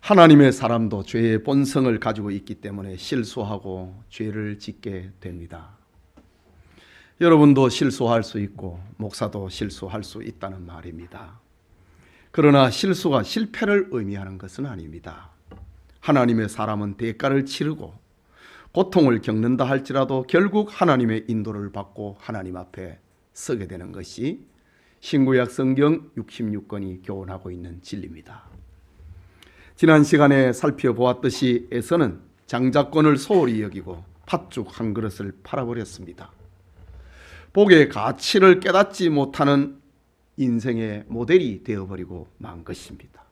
하나님의 사람도 죄의 본성을 가지고 있기 때문에 실수하고 죄를 짓게 됩니다. 여러분도 실수할 수 있고 목사도 실수할 수 있다는 말입니다. 그러나 실수가 실패를 의미하는 것은 아닙니다. 하나님의 사람은 대가를 치르고 고통을 겪는다 할지라도 결국 하나님의 인도를 받고 하나님 앞에 서게 되는 것이 신구약 성경 66권이 교훈하고 있는 진리입니다. 지난 시간에 살펴보았듯이 에서는 장자권을 소홀히 여기고 팥죽 한 그릇을 팔아버렸습니다. 복의 가치를 깨닫지 못하는 인생의 모델이 되어버리고 만 것입니다.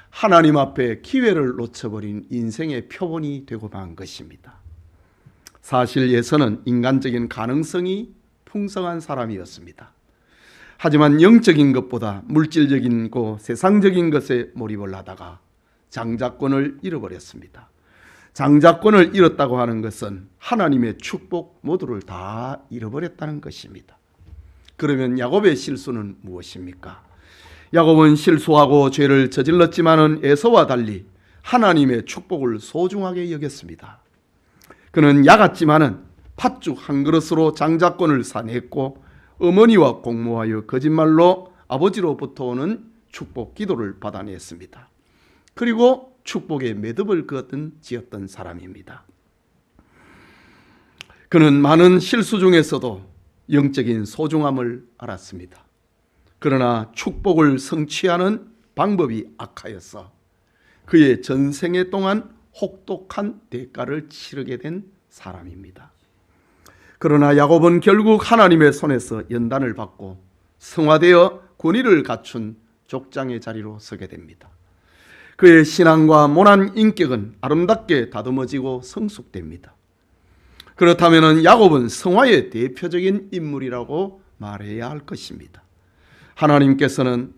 하나님 앞에 기회를 놓쳐버린 인생의 표본이 되고 만 것입니다. 사실 예서는 인간적인 가능성이 풍성한 사람이었습니다. 하지만 영적인 것보다 물질적인 세상적인 것에 몰입을 하다가 장자권을 잃어버렸습니다. 장자권을 잃었다고 하는 것은 하나님의 축복 모두를 다 잃어버렸다는 것입니다. 그러면 야곱의 실수는 무엇입니까? 야곱은 실수하고 죄를 저질렀지만은 에서와 달리 하나님의 축복을 소중하게 여겼습니다. 그는 야같지만은 팥죽 한 그릇으로 장자권을 사냈고 어머니와 공모하여 거짓말로 아버지로부터 오는 축복 기도를 받아냈습니다. 그리고 축복의 매듭을 지었던 사람입니다. 그는 많은 실수 중에서도 영적인 소중함을 알았습니다. 그러나 축복을 성취하는 방법이 악하여서 그의 전생애 동안 혹독한 대가를 치르게 된 사람입니다. 그러나 야곱은 결국 하나님의 손에서 연단을 받고 성화되어 권위를 갖춘 족장의 자리로 서게 됩니다. 그의 신앙과 모난 인격은 아름답게 다듬어지고 성숙됩니다. 그렇다면 야곱은 성화의 대표적인 인물이라고 말해야 할 것입니다. 하나님께서는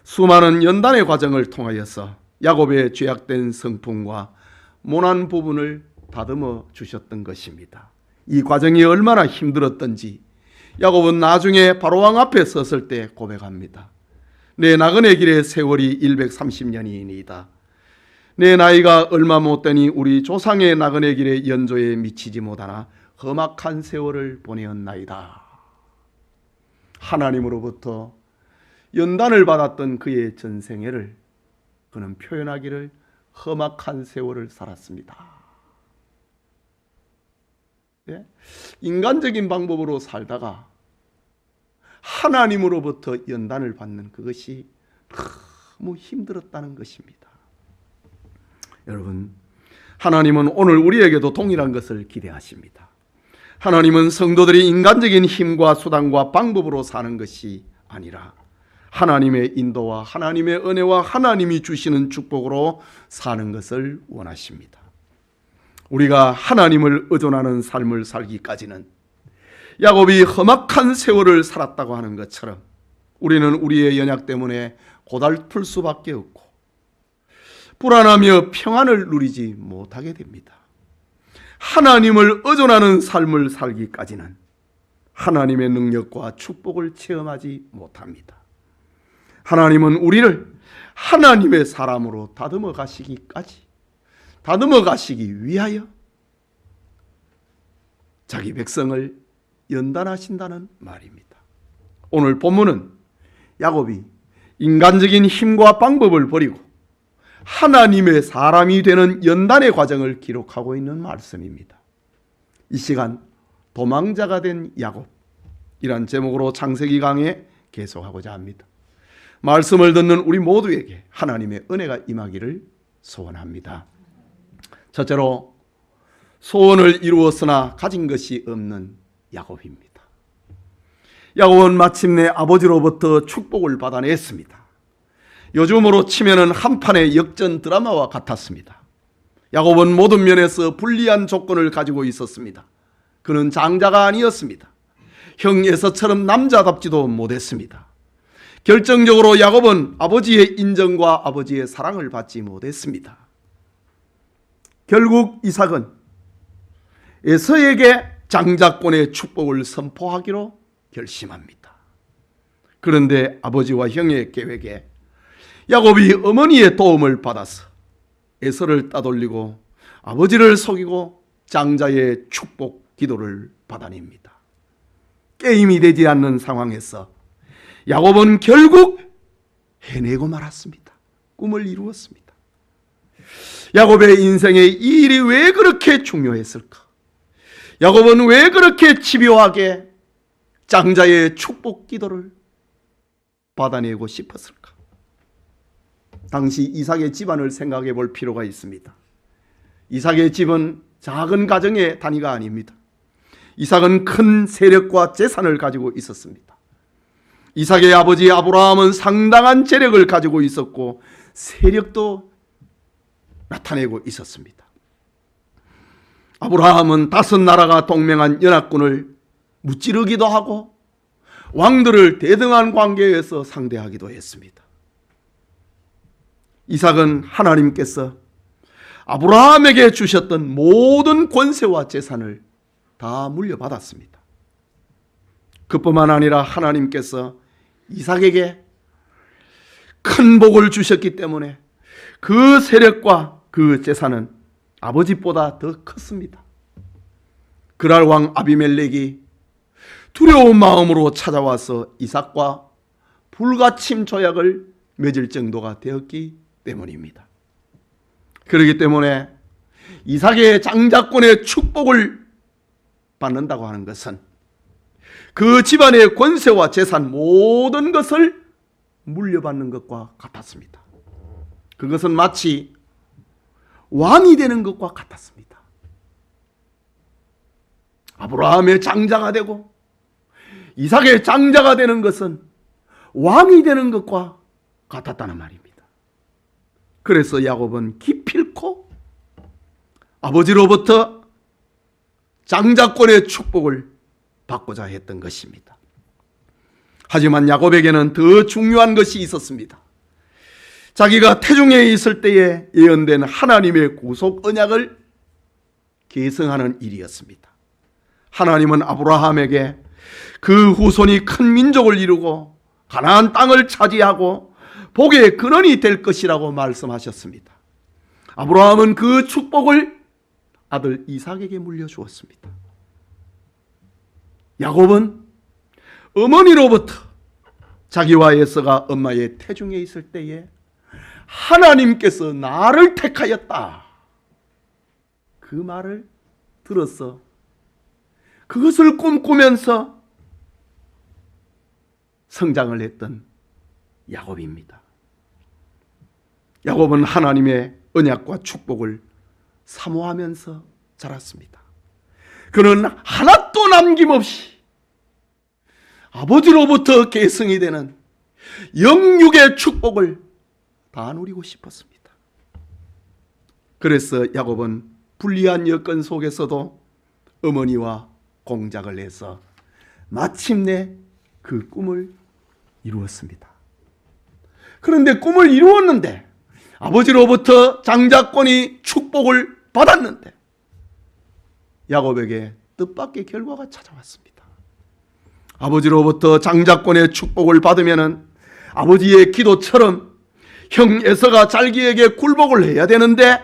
수많은 연단의 과정을 통하여서 야곱의 죄악된 성품과 모난 부분을 다듬어 주셨던 것입니다. 이 과정이 얼마나 힘들었던지 야곱은 나중에 바로왕 앞에 섰을 때 고백합니다. 내 나그네 길의 세월이 130년이니이다. 내 나이가 얼마 못 되니 우리 조상의 나그네 길의 연조에 미치지 못하나 험악한 세월을 보내었나이다. 하나님으로부터 연단을 받았던 그의 전생애를 그는 표현하기를 험악한 세월을 살았습니다. 예? 인간적인 방법으로 살다가 하나님으로부터 연단을 받는 그것이 너무 힘들었다는 것입니다. 여러분, 하나님은 오늘 우리에게도 동일한 것을 기대하십니다. 하나님은 성도들이 인간적인 힘과 수단과 방법으로 사는 것이 아니라 하나님의 인도와 하나님의 은혜와 하나님이 주시는 축복으로 사는 것을 원하십니다. 우리가 하나님을 의존하는 삶을 살기까지는 야곱이 험악한 세월을 살았다고 하는 것처럼 우리는 우리의 연약 때문에 고달플 수밖에 없고 불안하며 평안을 누리지 못하게 됩니다. 하나님을 의존하는 삶을 살기까지는 하나님의 능력과 축복을 체험하지 못합니다. 하나님은 우리를 하나님의 사람으로 다듬어 가시기 위하여 자기 백성을 연단하신다는 말입니다. 오늘 본문은 야곱이 인간적인 힘과 방법을 버리고 하나님의 사람이 되는 연단의 과정을 기록하고 있는 말씀입니다. 이 시간 도망자가 된 야곱이란 제목으로 창세기 강해 계속하고자 합니다. 말씀을 듣는 우리 모두에게 하나님의 은혜가 임하기를 소원합니다. 첫째로 소원을 이루었으나 가진 것이 없는 야곱입니다. 야곱은 마침내 아버지로부터 축복을 받아냈습니다. 요즘으로 치면은 한판의 역전 드라마와 같았습니다. 야곱은 모든 면에서 불리한 조건을 가지고 있었습니다. 그는 장자가 아니었습니다. 형 에서처럼 남자답지도 못했습니다. 결정적으로 야곱은 아버지의 인정과 아버지의 사랑을 받지 못했습니다. 결국 이삭은 에서에게 장자권의 축복을 선포하기로 결심합니다. 그런데 아버지와 형의 계획에 야곱이 어머니의 도움을 받아서 에서를 따돌리고 아버지를 속이고 장자의 축복 기도를 받아냅니다. 게임이 되지 않는 상황에서 야곱은 결국 해내고 말았습니다. 꿈을 이루었습니다. 야곱의 인생에 이 일이 왜 그렇게 중요했을까? 야곱은 왜 그렇게 집요하게 장자의 축복 기도를 받아내고 싶었을까? 당시 이삭의 집안을 생각해 볼 필요가 있습니다. 이삭의 집은 작은 가정의 단위가 아닙니다. 이삭은 큰 세력과 재산을 가지고 있었습니다. 이삭의 아버지 아브라함은 상당한 재력을 가지고 있었고 세력도 나타내고 있었습니다. 아브라함은 5나라가 동맹한 연합군을 무찌르기도 하고 왕들을 대등한 관계에서 상대하기도 했습니다. 이삭은 하나님께서 아브라함에게 주셨던 모든 권세와 재산을 다 물려받았습니다. 그뿐만 아니라 하나님께서 이삭에게 큰 복을 주셨기 때문에 그 세력과 그 재산은 아버지보다 더 컸습니다. 그랄 왕 아비멜렉이 두려운 마음으로 찾아와서 이삭과 불가침 조약을 맺을 정도가 되었기 때문입니다. 그렇기 때문에 이삭의 장자권의 축복을 받는다고 하는 것은 그 집안의 권세와 재산 모든 것을 물려받는 것과 같았습니다. 그것은 마치 왕이 되는 것과 같았습니다. 아브라함의 장자가 되고 이삭의 장자가 되는 것은 왕이 되는 것과 같았다는 말입니다. 그래서 야곱은 기필코 아버지로부터 장자권의 축복을 받고자 했던 것입니다. 하지만 야곱에게는 더 중요한 것이 있었습니다. 자기가 태중에 있을 때에 예언된 하나님의 구속 언약을 계승하는 일이었습니다. 하나님은 아브라함에게 그 후손이 큰 민족을 이루고 가나안 땅을 차지하고 복의 근원이 될 것이라고 말씀하셨습니다. 아브라함은 그 축복을 아들 이삭에게 물려주었습니다. 야곱은 어머니로부터 자기와 에서가 엄마의 태중에 있을 때에 하나님께서 나를 택하였다, 그 말을 들어서 그것을 꿈꾸면서 성장을 했던 야곱입니다. 야곱은 하나님의 언약과 축복을 사모하면서 자랐습니다. 그는 하나도 남김없이 아버지로부터 계승이 되는 영육의 축복을 다 누리고 싶었습니다. 그래서 야곱은 불리한 여건 속에서도 어머니와 공작을 해서 마침내 그 꿈을 이루었습니다. 그런데 꿈을 이루었는데, 아버지로부터 장자권이 축복을 받았는데 야곱에게 뜻밖의 결과가 찾아왔습니다. 아버지로부터 장자권의 축복을 받으면 아버지의 기도처럼 형 에서가 자기에게 굴복을 해야 되는데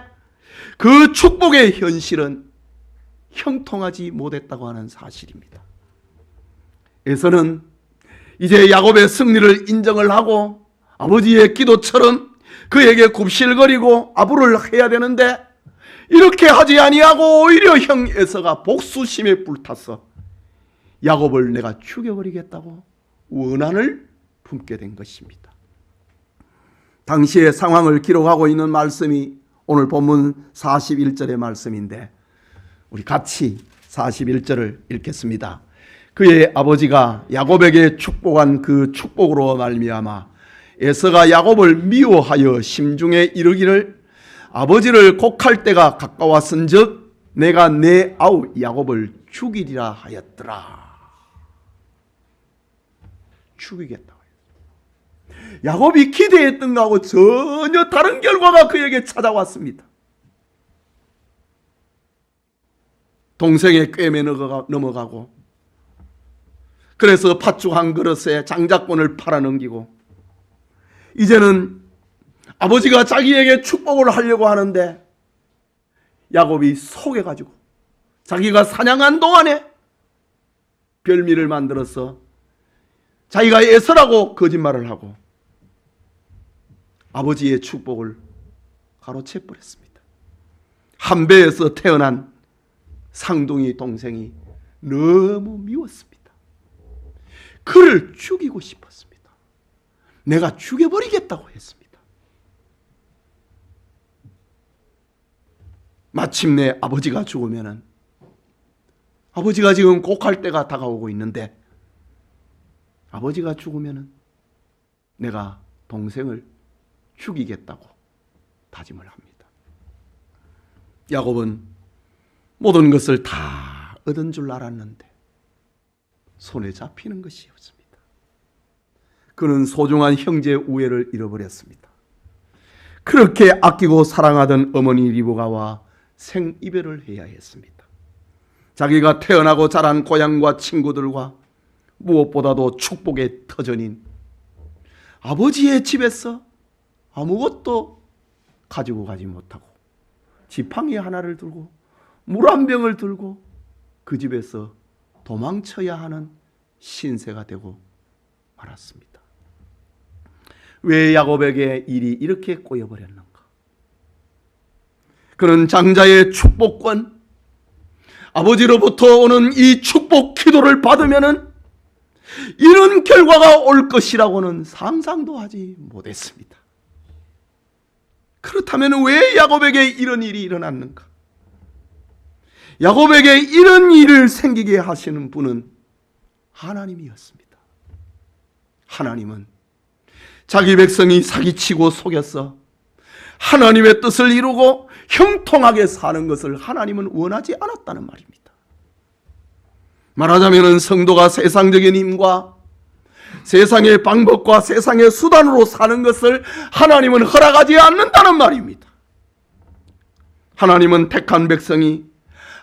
그 축복의 현실은 형통하지 못했다고 하는 사실입니다. 에서는 이제 야곱의 승리를 인정을 하고 아버지의 기도처럼 그에게 굽실거리고 아부를 해야 되는데 이렇게 하지 아니하고 오히려 형 에서가 복수심에 불타서 야곱을 내가 죽여버리겠다고 원한을 품게 된 것입니다. 당시의 상황을 기록하고 있는 말씀이 오늘 본문 41절의 말씀인데 우리 같이 41절을 읽겠습니다. 그의 아버지가 야곱에게 축복한 그 축복으로 말미암아 에서가 야곱을 미워하여 심중에 이르기를 아버지를 곡할 때가 가까웠은즉 내가 내 아우 야곱을 죽이리라 하였더라. 죽이겠다고 했어요. 야곱이 기대했던 것하고 전혀 다른 결과가 그에게 찾아왔습니다. 동생의 꿰매 넘어가고 그래서 팥죽 한 그릇에 장자권을 팔아넘기고 이제는 아버지가 자기에게 축복을 하려고 하는데 야곱이 속여가지고 자기가 사냥한 동안에 별미를 만들어서 자기가 에서라고 거짓말을 하고 아버지의 축복을 가로채 버렸습니다. 한 배에서 태어난 상둥이 동생이 너무 미웠습니다. 그를 죽이고 싶었습니다. 내가 죽여버리겠다고 했습니다. 마침내 아버지가 죽으면은 아버지가 지금 곡할 때가 다가오고 있는데 아버지가 죽으면은 내가 동생을 죽이겠다고 다짐을 합니다. 야곱은 모든 것을 다 얻은 줄 알았는데 손에 잡히는 것이 없습니다. 그는 소중한 형제 우애를 잃어버렸습니다. 그렇게 아끼고 사랑하던 어머니 리브가와 생이별을 해야 했습니다. 자기가 태어나고 자란 고향과 친구들과 무엇보다도 축복의 터전인 아버지의 집에서 아무것도 가지고 가지 못하고 지팡이 하나를 들고 물 한 병을 들고 그 집에서 도망쳐야 하는 신세가 되고 말았습니다. 왜 야곱에게 일이 이렇게 꼬여버렸는가? 그는 장자의 축복권, 아버지로부터 오는 이 축복 기도를 받으면은 이런 결과가 올 것이라고는 상상도 하지 못했습니다. 그렇다면 왜 야곱에게 이런 일이 일어났는가? 야곱에게 이런 일을 생기게 하시는 분은 하나님이었습니다. 하나님은 자기 백성이 사기치고 속여서 하나님의 뜻을 이루고 형통하게 사는 것을 하나님은 원하지 않았다는 말입니다. 말하자면 성도가 세상적인 힘과 세상의 방법과 세상의 수단으로 사는 것을 하나님은 허락하지 않는다는 말입니다. 하나님은 택한 백성이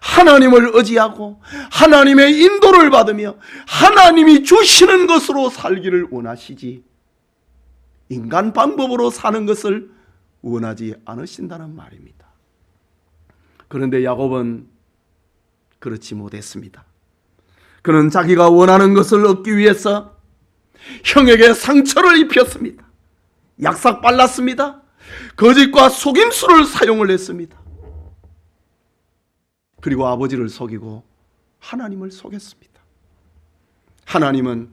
하나님을 의지하고 하나님의 인도를 받으며 하나님이 주시는 것으로 살기를 원하시지 인간 방법으로 사는 것을 원하지 않으신다는 말입니다. 그런데 야곱은 그렇지 못했습니다. 그는 자기가 원하는 것을 얻기 위해서 형에게 상처를 입혔습니다. 약삭 발랐습니다. 거짓과 속임수를 사용을 했습니다. 그리고 아버지를 속이고 하나님을 속였습니다. 하나님은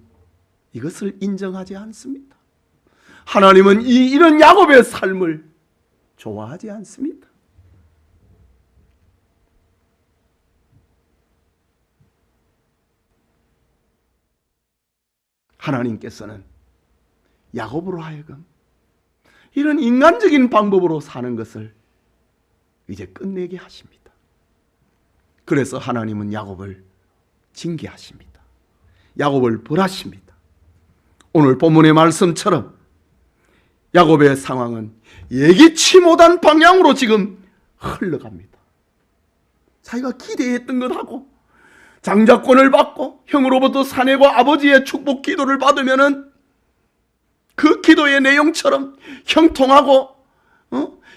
이것을 인정하지 않습니다. 하나님은 이런 야곱의 삶을 좋아하지 않습니다. 하나님께서는 야곱으로 하여금 이런 인간적인 방법으로 사는 것을 이제 끝내게 하십니다. 그래서 하나님은 야곱을 징계하십니다. 야곱을 벌하십니다. 오늘 본문의 말씀처럼 야곱의 상황은 예기치 못한 방향으로 지금 흘러갑니다. 자기가 기대했던 것하고 장자권을 받고 형으로부터 사내과 아버지의 축복 기도를 받으면은 그 기도의 내용처럼 형통하고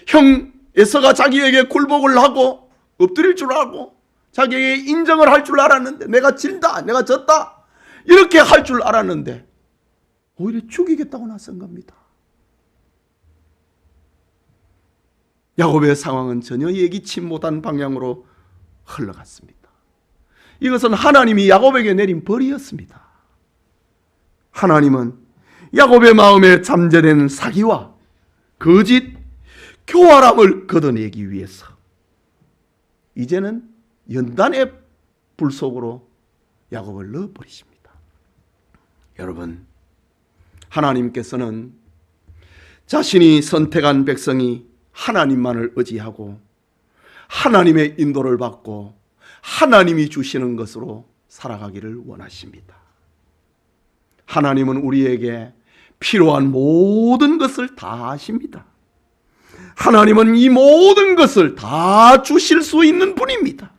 형 에서가 자기에게 굴복을 하고 엎드릴 줄 알고 자기에게 인정을 할 줄 알았는데 내가 진다 내가 졌다 이렇게 할 줄 알았는데 오히려 죽이겠다고 나선 겁니다. 야곱의 상황은 전혀 예기치 못한 방향으로 흘러갔습니다. 이것은 하나님이 야곱에게 내린 벌이었습니다. 하나님은 야곱의 마음에 잠재된 사기와 거짓, 교활함을 걷어내기 위해서 이제는 연단의 불 속으로 야곱을 넣어버리십니다. 여러분, 하나님께서는 자신이 선택한 백성이 하나님만을 의지하고 하나님의 인도를 받고 하나님이 주시는 것으로 살아가기를 원하십니다. 하나님은 우리에게 필요한 모든 것을 다 아십니다. 하나님은 이 모든 것을 다 주실 수 있는 분입니다.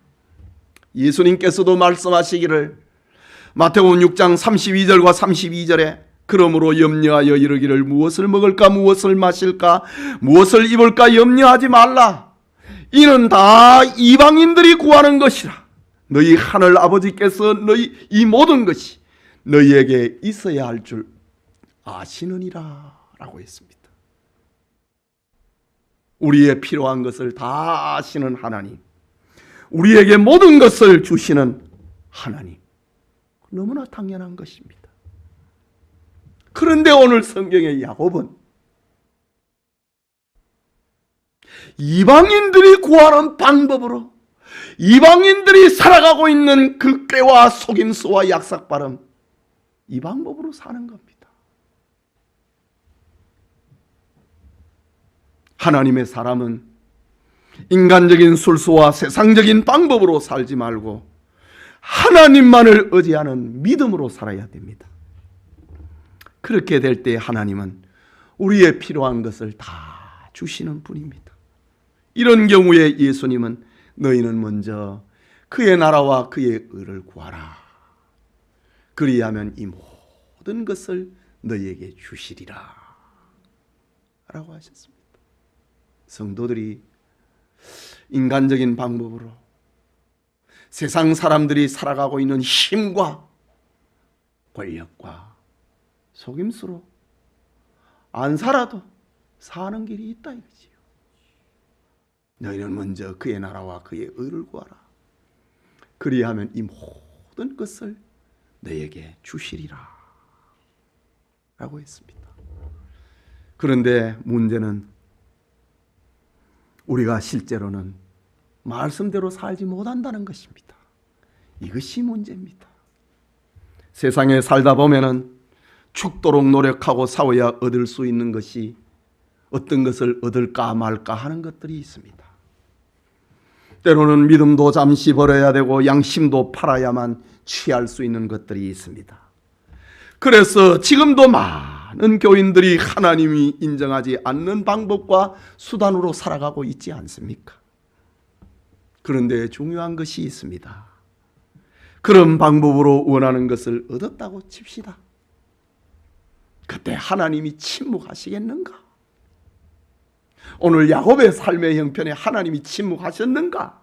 예수님께서도 말씀하시기를 마태복음 6장 32절과 32절에 그러므로 염려하여 이르기를 무엇을 먹을까 무엇을 마실까 무엇을 입을까 염려하지 말라. 이는 다 이방인들이 구하는 것이라. 너희 하늘 아버지께서 너희 이 모든 것이 너희에게 있어야 할 줄 아시느니라 라고 했습니다. 우리의 필요한 것을 다 아시는 하나님, 우리에게 모든 것을 주시는 하나님, 너무나 당연한 것입니다. 그런데 오늘 성경의 야곱은 이방인들이 구하는 방법으로 이방인들이 살아가고 있는 그 꾀와 속임수와 약삭발음, 이 방법으로 사는 겁니다. 하나님의 사람은 인간적인 술수와 세상적인 방법으로 살지 말고 하나님만을 의지하는 믿음으로 살아야 됩니다. 그렇게 될 때 하나님은 우리의 필요한 것을 다 주시는 분입니다. 이런 경우에 예수님은 너희는 먼저 그의 나라와 그의 의를 구하라. 그리하면 이 모든 것을 너희에게 주시리라 라고 하셨습니다. 성도들이 인간적인 방법으로 세상 사람들이 살아가고 있는 힘과 권력과 속임수로 안 살아도 사는 길이 있다 이거지요. 너희는 먼저 그의 나라와 그의 의를 구하라. 그리하면 이 모든 것을 너희에게 주시리라 라고 했습니다. 그런데 문제는 우리가 실제로는 말씀대로 살지 못한다는 것입니다. 이것이 문제입니다. 세상에 살다 보면은 죽도록 노력하고 싸워야 얻을 수 있는 것이 어떤 것을 얻을까 말까 하는 것들이 있습니다. 때로는 믿음도 잠시 버려야 되고 양심도 팔아야만 취할 수 있는 것들이 있습니다. 그래서 지금도 많은 교인들이 하나님이 인정하지 않는 방법과 수단으로 살아가고 있지 않습니까? 그런데 중요한 것이 있습니다. 그런 방법으로 원하는 것을 얻었다고 칩시다. 그때 하나님이 침묵하시겠는가? 오늘 야곱의 삶의 형편에 하나님이 침묵하셨는가?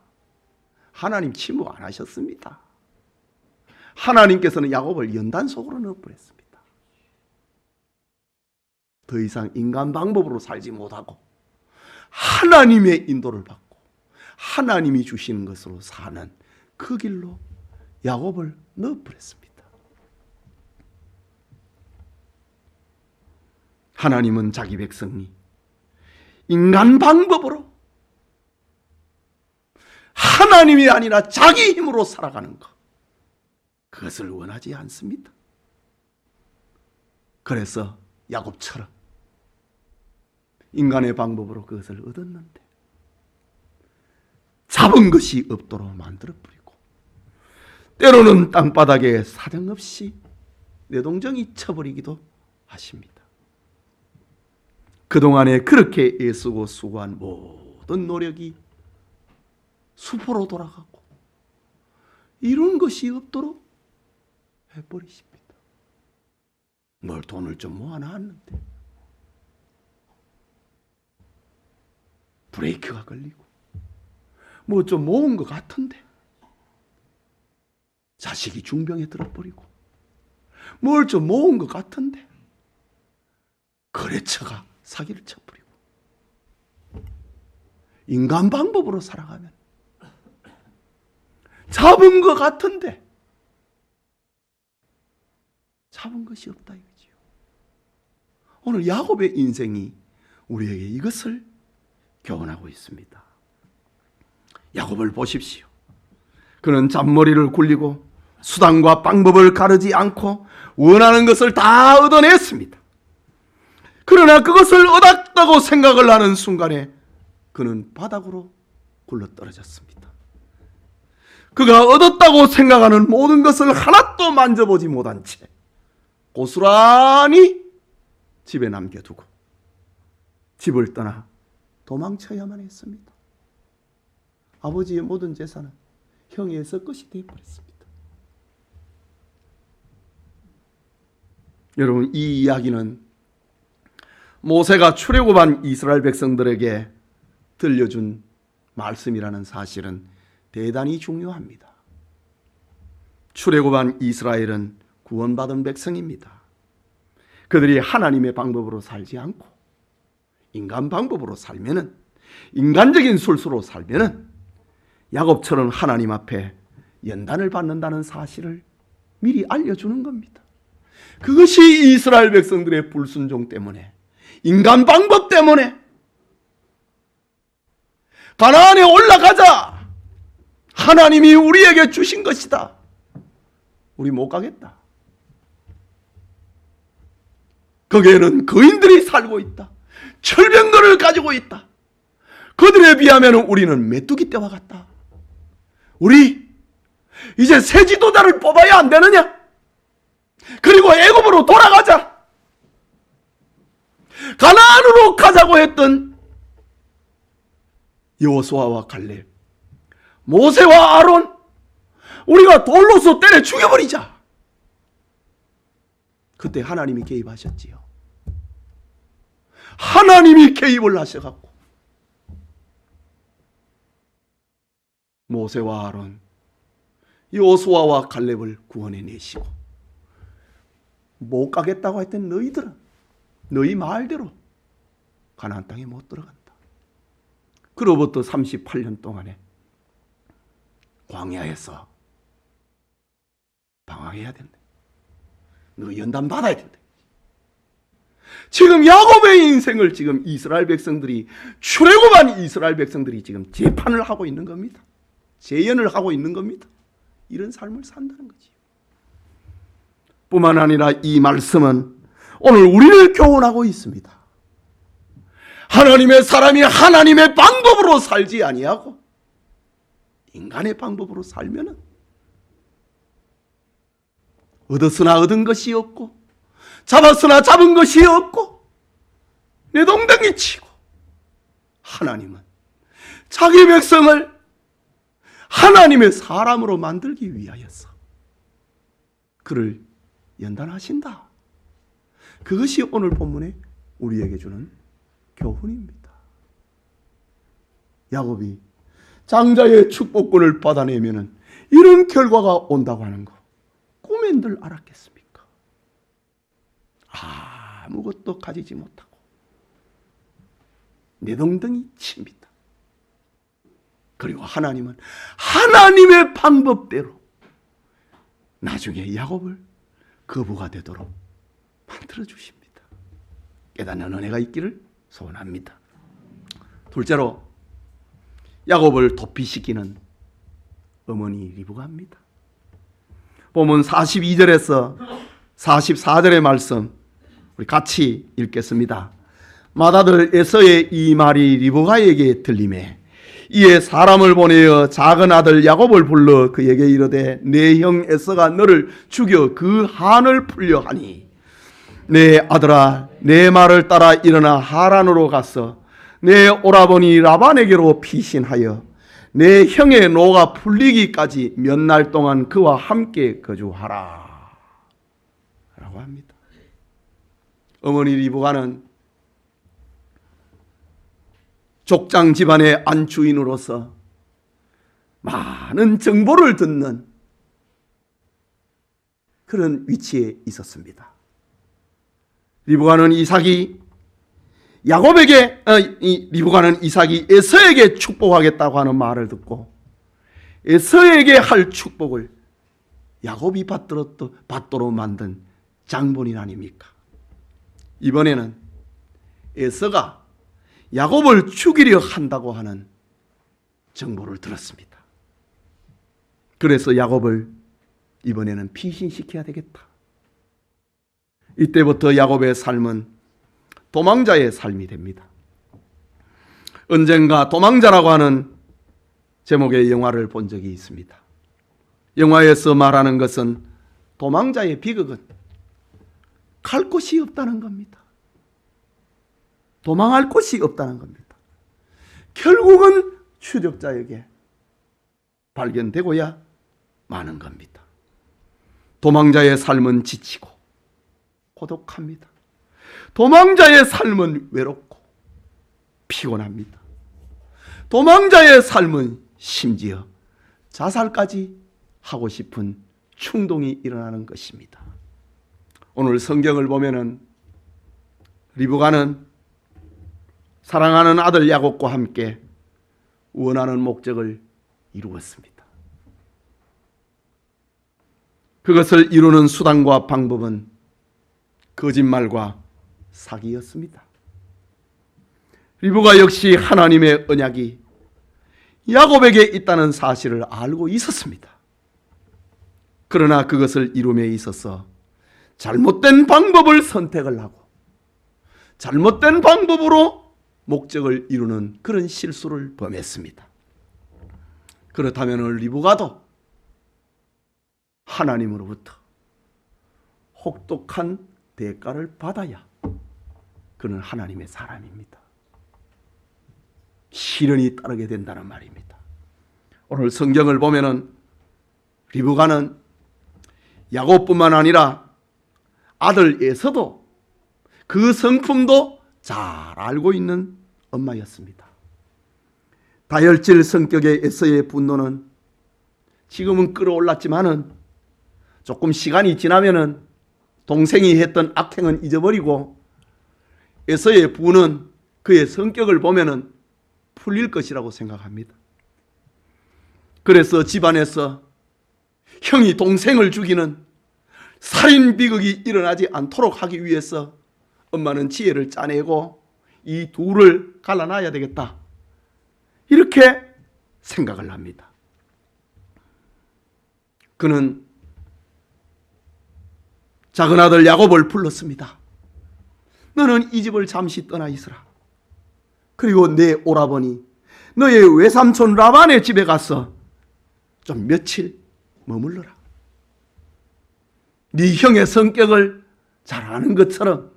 하나님 침묵 안 하셨습니다. 하나님께서는 야곱을 연단 속으로 넣어버렸습니다. 더 이상 인간 방법으로 살지 못하고 하나님의 인도를 받고 하나님이 주시는 것으로 사는 그 길로 야곱을 넣어버렸습니다. 하나님은 자기 백성이 인간 방법으로 하나님이 아니라 자기 힘으로 살아가는 것, 그것을 원하지 않습니다. 그래서 야곱처럼 인간의 방법으로 그것을 얻었는데 잡은 것이 없도록 만들어버리고 때로는 땅바닥에 사정없이 내동정이 쳐버리기도 하십니다. 그동안에 그렇게 애쓰고 수고한 모든 노력이 수포로 돌아가고 이룬 것이 없도록 해버리십니다. 뭘 돈을 좀 모아놨는데 브레이크가 걸리고 뭐 좀 모은 것 같은데 자식이 중병에 들어버리고 뭘 좀 모은 것 같은데 거래처가 사기를 쳐버리고 인간 방법으로 살아가면 잡은 것 같은데 잡은 것이 없다 이거지요. 오늘 야곱의 인생이 우리에게 이것을 교훈하고 있습니다. 야곱을 보십시오. 그는 잔머리를 굴리고 수단과 방법을 가르지 않고 원하는 것을 다 얻어냈습니다. 그러나 그것을 얻었다고 생각을 하는 순간에 그는 바닥으로 굴러떨어졌습니다. 그가 얻었다고 생각하는 모든 것을 하나도 만져보지 못한 채 고스란히 집에 남겨두고 집을 떠나 도망쳐야만 했습니다. 아버지의 모든 재산은 형의 것이 되어버렸습니다. 여러분, 이 이야기는 모세가 출애굽한 이스라엘 백성들에게 들려준 말씀이라는 사실은 대단히 중요합니다. 출애굽한 이스라엘은 구원받은 백성입니다. 그들이 하나님의 방법으로 살지 않고 인간 방법으로 살면은, 인간적인 술수로 살면은 야곱처럼 하나님 앞에 연단을 받는다는 사실을 미리 알려주는 겁니다. 그것이 이스라엘 백성들의 불순종 때문에, 인간 방법 때문에 가나안에 올라가자, 하나님이 우리에게 주신 것이다, 우리 못 가겠다, 거기에는 거인들이 살고 있다, 철병거를 가지고 있다, 그들에 비하면 우리는 메뚜기 떼와 같다, 우리 이제 새 지도자를 뽑아야 안 되느냐, 그리고 애굽으로 돌아가자, 가나안으로 가자고 했던 여호수아와 갈렙, 모세와 아론, 우리가 돌로서 때려 죽여버리자. 그때 하나님이 개입하셨지요. 하나님이 개입을 하셔갖고 모세와 아론, 여호수아와 갈렙을 구원해내시고, 못 가겠다고 했던 너희들은 너희 말대로 가나안 땅에 못 들어간다. 그로부터 38년 동안에 광야에서 방황해야 된다. 너 연단 받아야 된다. 지금 야곱의 인생을 지금 이스라엘 백성들이, 출애굽한 이스라엘 백성들이 지금 재판을 하고 있는 겁니다. 재연을 하고 있는 겁니다. 이런 삶을 산다는 거지요. 뿐만 아니라 이 말씀은 오늘 우리를 교훈하고 있습니다. 하나님의 사람이 하나님의 방법으로 살지 아니하고 인간의 방법으로 살면은 얻었으나 얻은 것이 없고, 잡았으나 잡은 것이 없고, 내동댕이 치고, 하나님은 자기 백성을 하나님의 사람으로 만들기 위하여서 그를 연단하신다. 그것이 오늘 본문에 우리에게 주는 교훈입니다. 야곱이 장자의 축복권을 받아내면은 이런 결과가 온다고 하는 거 꿈엔들 알았겠습니까? 아무것도 가지지 못하고 내동댕이 칩니다. 그리고 하나님은 하나님의 방법대로 나중에 야곱을 거부가 되도록 만들어 주십니다. 깨닫는 은혜가 있기를 소원합니다. 둘째로, 야곱을 도피시키는 어머니 리브가입니다. 보면 42절에서 44절의 말씀 우리 같이 읽겠습니다. 맏아들 에서의 이 말이 리브가에게 들리매 이에 사람을 보내어 작은 아들 야곱을 불러 그에게 이르되 내 형 에서가 너를 죽여 그 한을 풀려 하니 내 아들아 내 말을 따라 일어나 하란으로 가서 내 오라버니 라반에게로 피신하여 내 형의 노가 풀리기까지 몇 날 동안 그와 함께 거주하라 라고 합니다. 어머니 리브가는 족장 집안의 안주인으로서 많은 정보를 듣는 그런 위치에 있었습니다. 리브가는 이삭이 에서에게 축복하겠다고 하는 말을 듣고 에서에게 할 축복을 야곱이 받도록 만든 장본인 아닙니까? 이번에는 에서가 야곱을 죽이려 한다고 하는 정보를 들었습니다. 그래서 야곱을 이번에는 피신시켜야 되겠다. 이때부터 야곱의 삶은 도망자의 삶이 됩니다. 언젠가 도망자라고 하는 제목의 영화를 본 적이 있습니다. 영화에서 말하는 것은 도망자의 비극은 갈 곳이 없다는 겁니다. 도망할 곳이 없다는 겁니다. 결국은 추적자에게 발견되고야 마는 겁니다. 도망자의 삶은 지치고 고독합니다. 도망자의 삶은 외롭고 피곤합니다. 도망자의 삶은 심지어 자살까지 하고 싶은 충동이 일어나는 것입니다. 오늘 성경을 보면은 리브가는 사랑하는 아들 야곱과 함께 원하는 목적을 이루었습니다. 그것을 이루는 수단과 방법은 거짓말과 사기였습니다. 리브가 역시 하나님의 언약이 야곱에게 있다는 사실을 알고 있었습니다. 그러나 그것을 이룸에 있어서 잘못된 방법을 선택을 하고 잘못된 방법으로 목적을 이루는 그런 실수를 범했습니다. 그렇다면 리브가도 하나님으로부터 혹독한 대가를 받아야 그는 하나님의 사람입니다. 시련이 따르게 된다는 말입니다. 오늘 성경을 보면은 리브가는 야곱뿐만 아니라 아들 에서도 그 성품도 잘 알고 있는 엄마였습니다. 다혈질 성격의 에서의 분노는 지금은 끌어올랐지만은 조금 시간이 지나면은 동생이 했던 악행은 잊어버리고 에서의 분은 그의 성격을 보면은 풀릴 것이라고 생각합니다. 그래서 집안에서 형이 동생을 죽이는 살인 비극이 일어나지 않도록 하기 위해서 엄마는 지혜를 짜내고 이 둘을 갈라놔야 되겠다, 이렇게 생각을 합니다. 그는 작은 아들 야곱을 불렀습니다. 너는 이 집을 잠시 떠나 있으라. 그리고 내 오라버니 너의 외삼촌 라반의 집에 가서 좀 며칠 머물러라. 네 형의 성격을 잘 아는 것처럼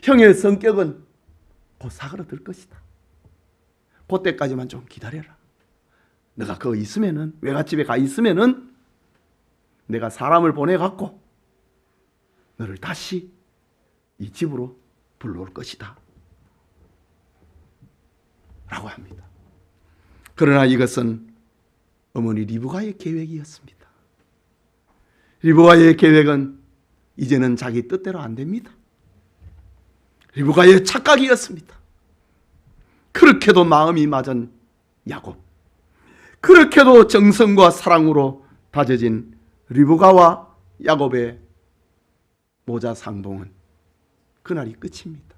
형의 성격은 곧 사그러들 것이다. 그때까지만 좀 기다려라. 너가 거기 있으면은, 외갓집에 가 있으면은 내가 사람을 보내갖고 너를 다시 이 집으로 불러올 것이다 라고 합니다. 그러나 이것은 어머니 리브가의 계획이었습니다. 리브가의 계획은 이제는 자기 뜻대로 안 됩니다. 리브가의 착각이었습니다. 그렇게도 마음이 맞은 야곱, 그렇게도 정성과 사랑으로 다져진 리브가와 야곱의 모자 상봉은 그날이 끝입니다.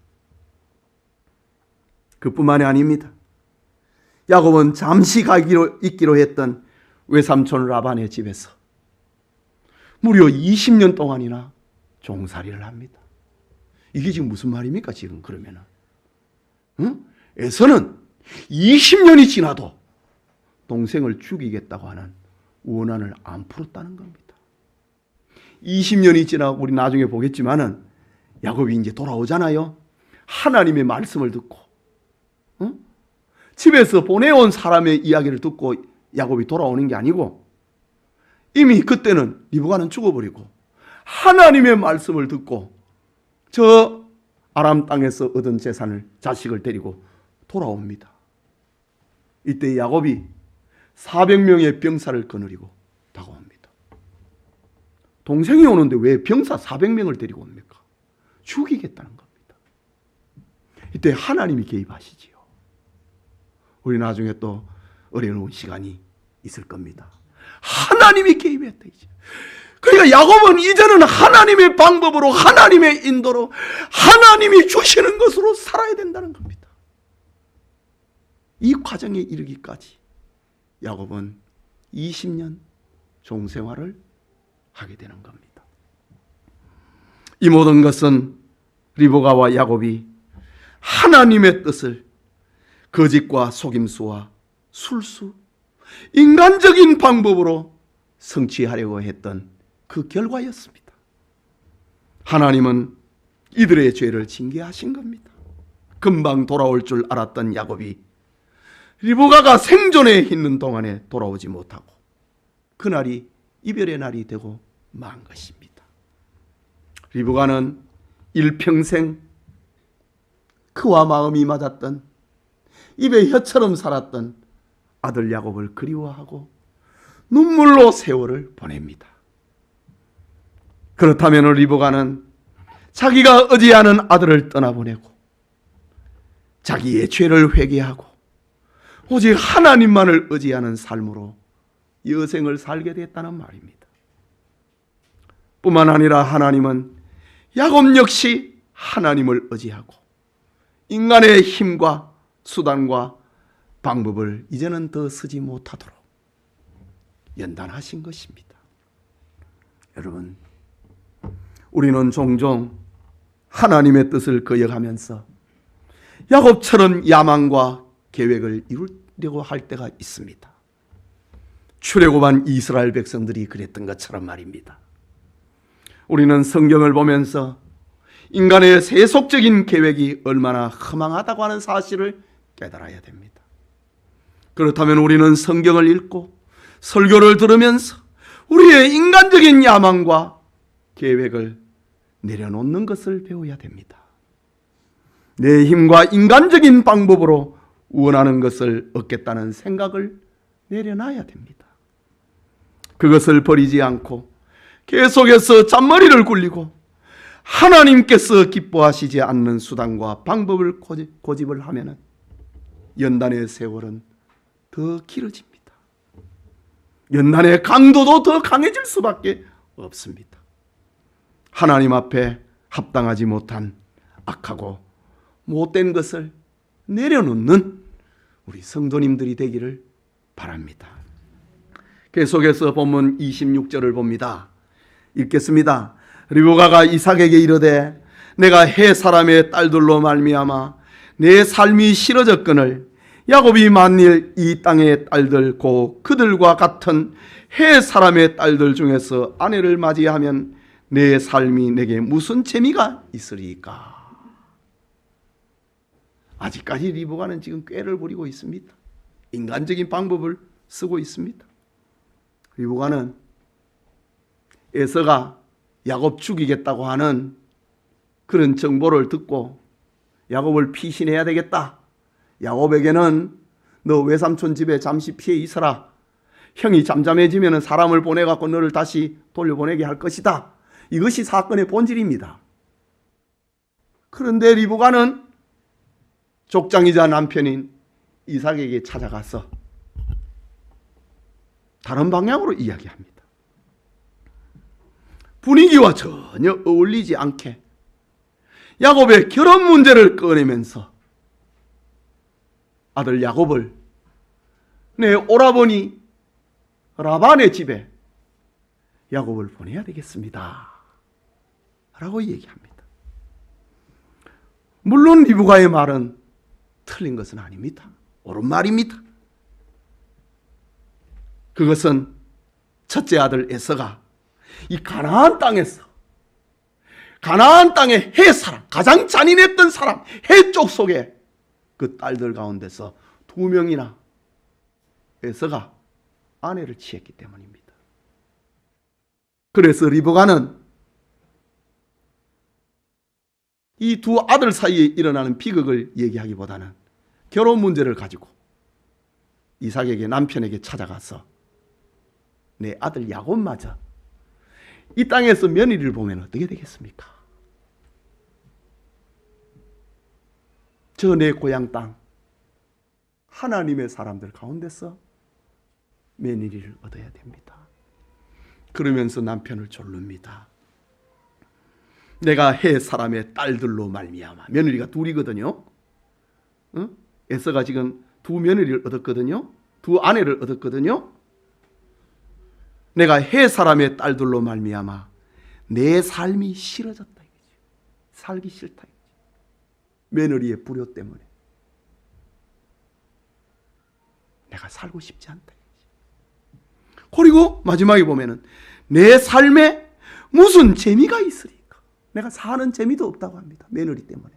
그뿐만이 아닙니다. 야곱은 잠시 있기로 했던 외삼촌 라반의 집에서 무려 20년 동안이나 종살이를 합니다. 이게 지금 무슨 말입니까? 지금 그러면은 에서는 20년이 지나도 동생을 죽이겠다고 하는 원한을 안 풀었다는 겁니다. 20년이 지나고 우리 나중에 보겠지만은 야곱이 이제 돌아오잖아요. 하나님의 말씀을 듣고 집에서 보내온 사람의 이야기를 듣고 야곱이 돌아오는 게 아니고 이미 그때는 리브가는 죽어버리고 하나님의 말씀을 듣고 저 아람 땅에서 얻은 재산을, 자식을 데리고 돌아옵니다. 이때 야곱이 400명의 병사를 거느리고 다가옵니다. 동생이 오는데 왜 병사 400명을 데리고 옵니까? 죽이겠다는 겁니다. 이때 하나님이 개입하시지요. 우리 나중에 또 어려운 시간이 있을 겁니다. 하나님이 개입했다 이제. 그러니까 야곱은 이제는 하나님의 방법으로, 하나님의 인도로, 하나님이 주시는 것으로 살아야 된다는 겁니다. 이 과정에 이르기까지 야곱은 20년 종생활을 하게 되는 겁니다. 이 모든 것은 리브가와 야곱이 하나님의 뜻을 거짓과 속임수와 술수, 인간적인 방법으로 성취하려고 했던 그 결과였습니다. 하나님은 이들의 죄를 징계하신 겁니다. 금방 돌아올 줄 알았던 야곱이 리브가가 생존해 있는 동안에 돌아오지 못하고 그날이 이별의 날이 되고 만 것입니다. 리브가는 일평생 그와 마음이 맞았던, 입에 혀처럼 살았던 아들 야곱을 그리워하고 눈물로 세월을 보냅니다. 그렇다면 리브가는 자기가 의지하는 아들을 떠나보내고 자기의 죄를 회개하고 오직 하나님만을 의지하는 삶으로 여생을 살게 됐다는 말입니다. 뿐만 아니라 하나님은 야곱 역시 하나님을 의지하고 인간의 힘과 수단과 방법을 이제는 더 쓰지 못하도록 연단하신 것입니다. 여러분, 우리는 종종 하나님의 뜻을 거역하면서 야곱처럼 야망과 계획을 이루려고 할 때가 있습니다. 출애굽한 이스라엘 백성들이 그랬던 것처럼 말입니다. 우리는 성경을 보면서 인간의 세속적인 계획이 얼마나 허망하다고 하는 사실을 깨달아야 됩니다. 그렇다면 우리는 성경을 읽고 설교를 들으면서 우리의 인간적인 야망과 계획을 내려놓는 것을 배워야 됩니다. 내 힘과 인간적인 방법으로 원하는 것을 얻겠다는 생각을 내려놔야 됩니다. 그것을 버리지 않고 계속해서 잔머리를 굴리고 하나님께서 기뻐하시지 않는 수단과 방법을 고집을 하면 연단의 세월은 더 길어집니다. 연단의 강도도 더 강해질 수밖에 없습니다. 하나님 앞에 합당하지 못한 악하고 못된 것을 내려놓는 우리 성도님들이 되기를 바랍니다. 계속해서 본문 26절을 봅니다. 읽겠습니다. 리브가가 이삭에게 이르되 내가 해 사람의 딸들로 말미암아 내 삶이 싫어졌거늘 야곱이 만일 이 땅의 딸들 곧 그들과 같은 해 사람의 딸들 중에서 아내를 맞이하면 내 삶이 내게 무슨 재미가 있으리까? 아직까지 리브가는 지금 꾀를 부리고 있습니다. 인간적인 방법을 쓰고 있습니다. 리브가는 에서가 야곱 죽이겠다고 하는 그런 정보를 듣고 야곱을 피신해야 되겠다. 야곱에게는 너 외삼촌 집에 잠시 피해 있어라. 형이 잠잠해지면 사람을 보내갖고 너를 다시 돌려보내게 할 것이다. 이것이 사건의 본질입니다. 그런데 리브가는 족장이자 남편인 이삭에게 찾아가서 다른 방향으로 이야기합니다. 분위기와 전혀 어울리지 않게 야곱의 결혼 문제를 꺼내면서 아들 야곱을 내 오라버니 라반의 집에 야곱을 보내야 되겠습니다 라고 얘기합니다. 물론 리브가의 말은 틀린 것은 아닙니다. 옳은 말입니다. 그것은 첫째 아들 에서가 이 가나안 땅에서 가나안 땅의 해 사람, 가장 잔인했던 사람, 해 쪽 속에 그 딸들 가운데서 2명이나 에서가 아내를 취했기 때문입니다. 그래서 리브가는 이 두 아들 사이에 일어나는 비극을 얘기하기보다는 결혼 문제를 가지고 이삭에게 남편에게 찾아가서 내 아들 야곱마저 이 땅에서 며느리를 보면 어떻게 되겠습니까? 저 내 고향 땅 하나님의 사람들 가운데서 며느리를 얻어야 됩니다. 그러면서 남편을 졸릅니다. 내가 해 사람의 딸들로 말미암아. 며느리가 둘이거든요. 응? 에서가 지금 2 며느리를 얻었거든요. 2 아내를 얻었거든요. 내가 해 사람의 딸들로 말미암아 내 삶이 싫어졌다 이거지. 살기 싫다 이거지. 며느리의 불효 때문에 내가 살고 싶지 않다 이거지. 그리고 마지막에 보면은 내 삶에 무슨 재미가 있으리까? 내가 사는 재미도 없다고 합니다. 며느리 때문에.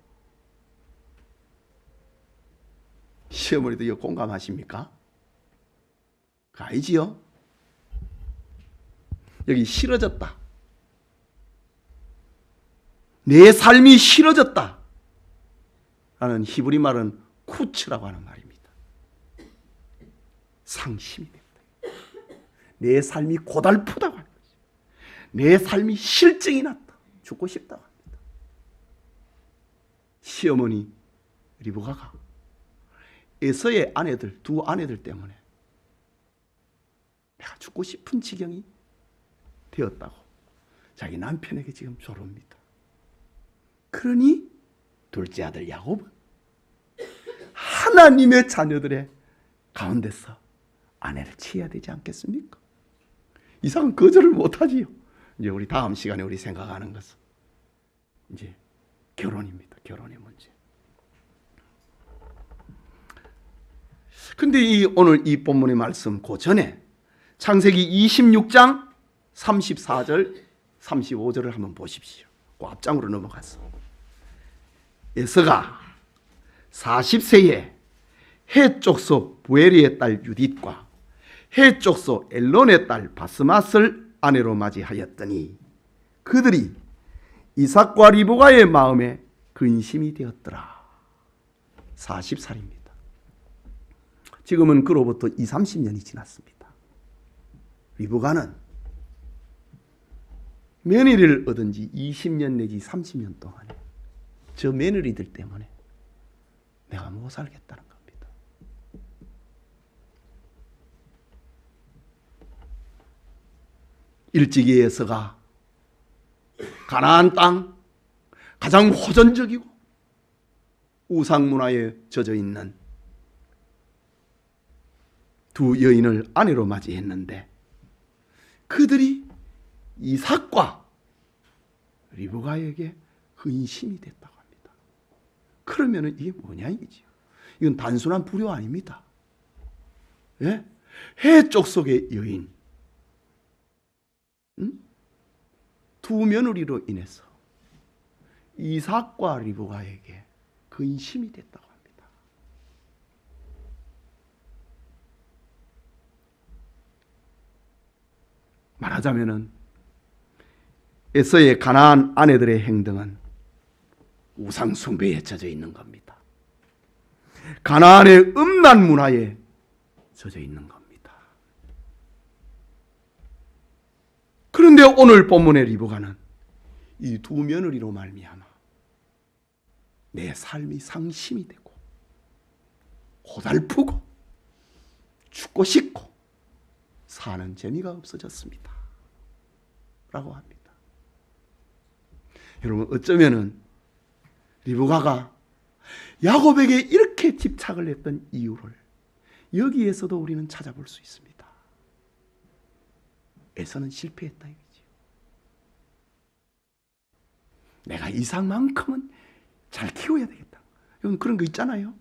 시어머니도 이거 공감하십니까? 알지요? 여기 싫어졌다. 내 삶이 싫어졌다 라는 히브리 말은 쿠츠라고 하는 말입니다. 상심이 됐다. 내 삶이 고달프다고 하는 거죠. 내 삶이 실증이 났다. 죽고 싶다고 합니다. 시어머니 리브가가 에서의 아내들, 두 아내들 때문에 내가 죽고 싶은 지경이 되었다고 자기 남편에게 지금 조릅니다. 그러니 둘째 아들 야곱은 하나님의 자녀들의 가운데서 아내를 취해야 되지 않겠습니까? 이상은 거절을 못하지요. 이제 우리 다음 시간에 우리 생각하는 것은 이제 결혼입니다. 결혼의 문제. 근데 오늘 이 본문의 말씀 그 전에 창세기 26장 34절 35절을 한번 보십시오. 그 앞장으로 넘어가서 에서가 40세에 헷족소 부에리의 딸 유딧과 헷족소 엘론의 딸 바스맛을 아내로 맞이하였더니 그들이 이삭과 리브가의 마음에 근심이 되었더라. 40살입니다. 지금은 그로부터 20-30년이 지났습니다. 리브가는 며느리를 얻은 지 20년 내지 30년 동안에 저 며느리들 때문에 내가 못 살겠다는 겁니다. 일찍이 에서가 가나안 땅 가장 호전적이고 우상 문화에 젖어 있는 두 여인을 아내로 맞이했는데 그들이 이삭과 리브가에게 근심이 됐다고 합니다. 그러면 이게 뭐냐 이거지요. 이건 단순한 불효 아닙니다. 예? 해쪽 속의 여인, 두 며느리로 인해서 이삭과 리브가에게 근심이 됐다고 합니다. 말하자면은 에서의 가나안 아내들의 행동은 우상 숭배에 젖어 있는 겁니다. 가나안의 음란 문화에 젖어 있는 겁니다. 그런데 오늘 본문의 리브가는 이 두 며느리로 말미암아 내 삶이 상심이 되고 고달프고 죽고 싶고 사는 재미가 없어졌습니다. 라고 합니다. 여러분 어쩌면은 리브가가 야곱에게 이렇게 집착을 했던 이유를 여기에서도 우리는 찾아볼 수 있습니다. 에서는 실패했다 이거지요. 내가 이삭만큼은 잘 키워야 되겠다. 여러분 그런 거 있잖아요.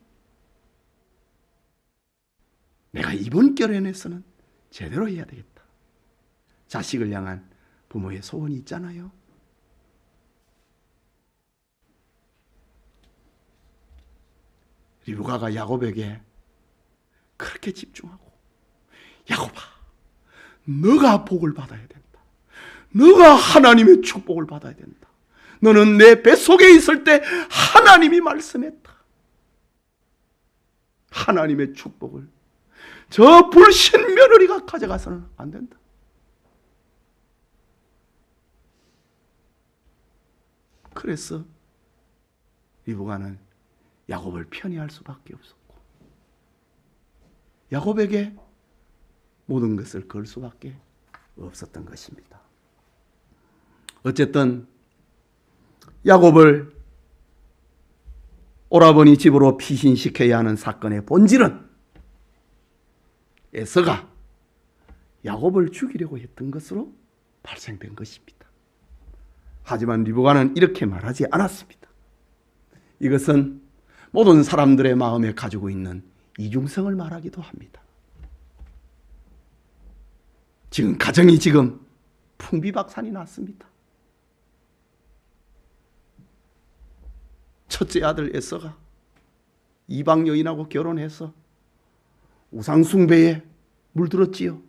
내가 이번 결혼에서는 제대로 해야 되겠다. 자식을 향한 부모의 소원이 있잖아요. 리브가가 야곱에게 그렇게 집중하고 야곱아 너가 복을 받아야 된다. 너가 하나님의 축복을 받아야 된다. 너는 내 뱃속에 있을 때 하나님이 말씀했다. 하나님의 축복을 저 불신 며느리가 가져가서는 안 된다. 그래서 리브가는 야곱을 편애할 수밖에 없었고 야곱에게 모든 것을 걸 수밖에 없었던 것입니다. 어쨌든 야곱을 오라버니 집으로 피신시켜야 하는 사건의 본질은 에서가 야곱을 죽이려고 했던 것으로 발생된 것입니다. 하지만 리브가는 이렇게 말하지 않았습니다. 이것은 모든 사람들의 마음에 가지고 있는 이중성을 말하기도 합니다. 지금 가정이 풍비박산이 났습니다. 첫째 아들 에서가 이방 여인하고 결혼해서 우상숭배에 물들었지요.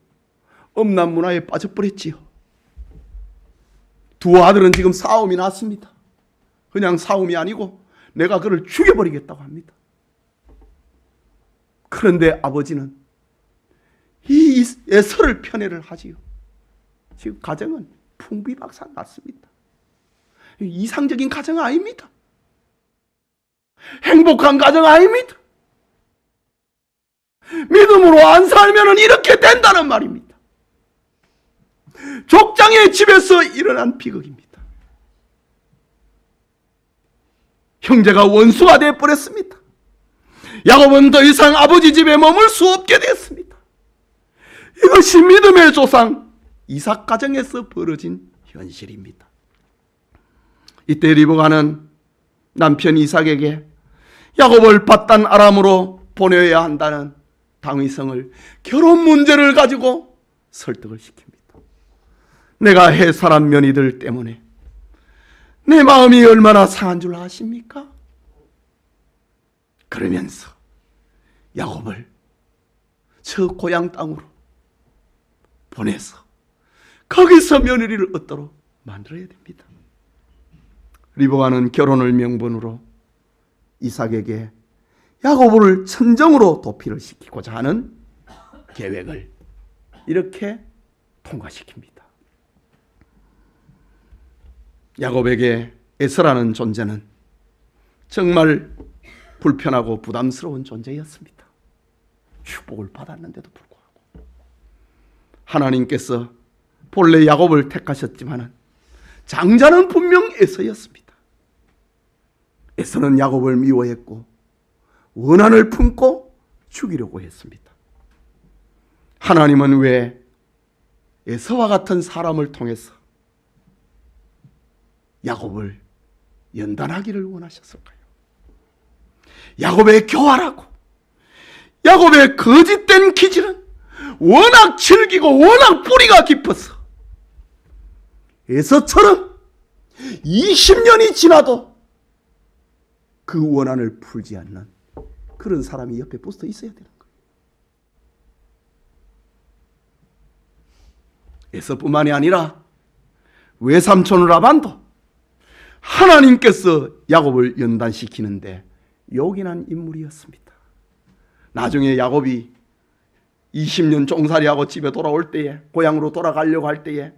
음란 문화에 빠져버렸지요. 두 아들은 지금 싸움이 났습니다. 그냥 싸움이 아니고 내가 그를 죽여버리겠다고 합니다. 그런데 아버지는 이 에서를 편애를 하지요. 지금 가정은 풍비박산 났습니다. 이상적인 가정 아닙니다. 행복한 가정 아닙니다. 믿음으로 안 살면 이렇게 된다는 말입니다. 족장의 집에서 일어난 비극입니다. 형제가 원수가 되어버렸습니다. 야곱은 더 이상 아버지 집에 머물 수 없게 됐습니다. 이것이 믿음의 조상 이삭 가정에서 벌어진 현실입니다. 이때 리브가는 남편 이삭에게 야곱을 paddan 아람으로 보내야 한다는 당위성을 결혼 문제를 가지고 설득을 시킵니다. 내가 해살한 며느리들 때문에 내 마음이 얼마나 상한 줄 아십니까? 그러면서 야곱을 저 고향 땅으로 보내서 거기서 며느리를 얻도록 만들어야 됩니다. 리브가는 결혼을 명분으로 이삭에게 야곱을 천정으로 도피를 시키고자 하는 계획을 이렇게 통과시킵니다. 야곱에게 에서라는 존재는 정말 불편하고 부담스러운 존재였습니다. 축복을 받았는데도 불구하고 하나님께서 본래 야곱을 택하셨지만 장자는 분명 에서였습니다. 에서는 야곱을 미워했고 원한을 품고 죽이려고 했습니다. 하나님은 왜 에서와 같은 사람을 통해서 야곱을 연단하기를 원하셨을까요? 야곱의 교활하고 야곱의 거짓된 기질은 워낙 질기고 워낙 뿌리가 깊어서 에서처럼 20년이 지나도 그 원한을 풀지 않는 그런 사람이 옆에 붙어 있어야 되는 거예요. 에서뿐만이 아니라 외삼촌 라반도 하나님께서 야곱을 연단시키는데 요긴한 인물이었습니다. 나중에 야곱이 20년 종살이하고 집에 돌아올 때에 고향으로 돌아가려고 할 때에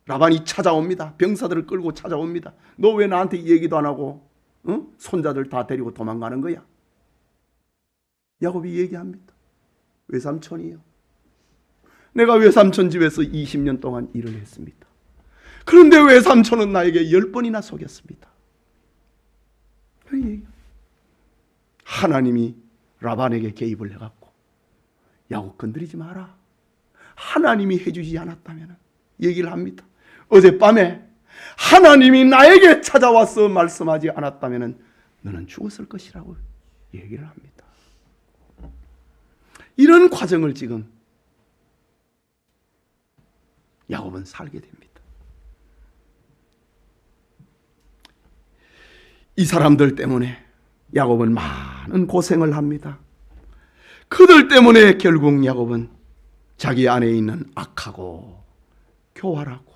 라반이 찾아옵니다. 병사들을 끌고 찾아옵니다. 너 왜 나한테 얘기도 안 하고 손자들 다 데리고 도망가는 거야? 야곱이 얘기합니다. 외삼촌이요. 내가 외삼촌 집에서 20년 동안 일을 했습니다. 그런데 외삼촌은 나에게 10번이나 속였습니다. 하나님이 라반에게 개입을 해갖고 야곱 건드리지 마라. 하나님이 해주지 않았다면 얘기를 합니다. 어젯밤에 하나님이 나에게 찾아와서 말씀하지 않았다면 너는 죽었을 것이라고 얘기를 합니다. 이런 과정을 지금 야곱은 살게 됩니다. 이 사람들 때문에 야곱은 많은 고생을 합니다. 그들 때문에 결국 야곱은 자기 안에 있는 악하고 교활하고